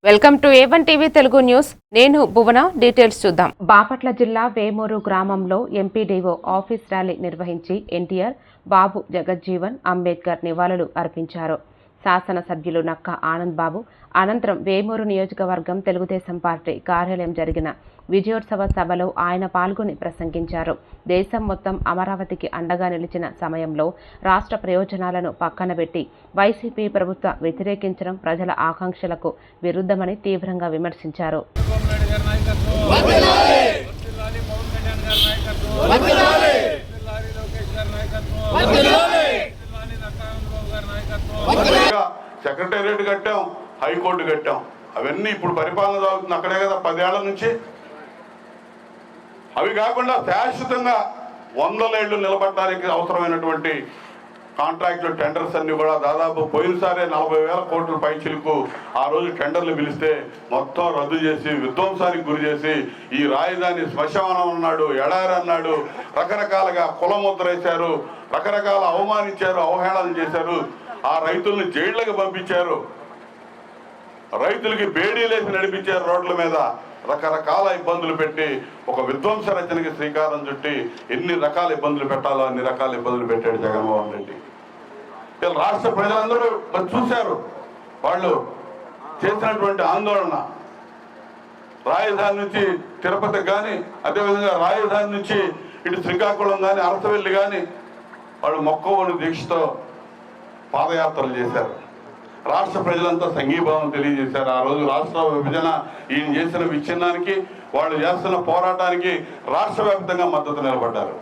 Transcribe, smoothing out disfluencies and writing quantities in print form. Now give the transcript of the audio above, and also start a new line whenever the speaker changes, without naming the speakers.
Welcome to A1 TV Telugu news. నేను భువన. Details చూద్దాం. బాపట్ల జిల్లా వేమూరు గ్రామంలో ఎంపీడీఓ ఆఫీస్ ర్యాలీ నిర్వహించి ఎన్టీఆర్, బాబు జగజ్జీవన్ అంబేద్కర్ నివాళులు అర్పించారు. శాసనసభ్యులు నక్క ఆనంద్ బాబు అనంతరం వేమూరు నియోజకవర్గం తెలుగుదేశం పార్టీ కార్యాలయం జరిగిన విజయోత్సవ సభలో ఆయన పాల్గొని ప్రసంగించారు. దేశం మొత్తం అమరావతికి అండగా నిలిచిన సమయంలో రాష్ట్ర ప్రయోజనాలను పక్కనబెట్టి వైసీపీ ప్రభుత్వం వ్యతిరేకించడం ప్రజల ఆకాంక్షలకు విరుద్ధమని తీవ్రంగా విమర్శించారు.
సెక్రటేరియట్ కట్టాం, హైకోర్టు కట్టాం. అవన్నీ ఇప్పుడు పరిపాలన సాగుతుంది అక్కడే కదా 10 ఏళ్ల నుంచి. అవి కాకుండా శాశ్వతంగా 100 ఏళ్లు నిలబడడానికి అవసరమైనటువంటి కాంట్రాక్టులు, టెండర్స్ అన్ని కూడా దాదాపు పోయినసారే 40,000 కోట్ల పైచిలకు ఆ రోజు టెండర్లు పిలిస్తే మొత్తం రద్దు చేసి విధ్వంసానికి గురి చేసి ఈ రాజధాని శ్మశానం అన్నాడు, ఎడారి అన్నాడు, రకరకాలుగా కులముద్ర వేశారు, రకరకాల అవమానించారు, అవహేళన చేశారు. ఆ రైతుల్ని జైళ్లకు పంపించారు, రైతులకి బేడీలేసి నడిపించారు, రోడ్ల మీద రకరకాల ఇబ్బందులు పెట్టి ఒక విధ్వంస రచనకి శ్రీకారం చుట్టి ఎన్ని రకాల ఇబ్బందులు పెట్టాలో అన్ని రకాల ఇబ్బందులు పెట్టాడు జగన్మోహన్ రెడ్డి. రాష్ట్ర ప్రజలందరూ చూశారు వాళ్ళు చేసినటువంటి ఆందోళన. రాజధాని నుంచి తిరుపతి కానీ, అదేవిధంగా రాజధాని నుంచి ఇటు శ్రీకాకుళం కానీ, అరసవెల్లి కానీ వాళ్ళు మొక్కవోని దీక్షతో పాదయాత్రలు చేశారు. రాష్ట్ర ప్రజలంతా సంఘీభావం తెలియజేశారు. ఆ రోజు రాష్ట్ర విభజన ఈయన చేసిన విచ్ఛిన్నానికి, వాళ్ళు చేస్తున్న పోరాటానికి రాష్ట్ర వ్యాప్తంగా మద్దతు నిలబడ్డారు.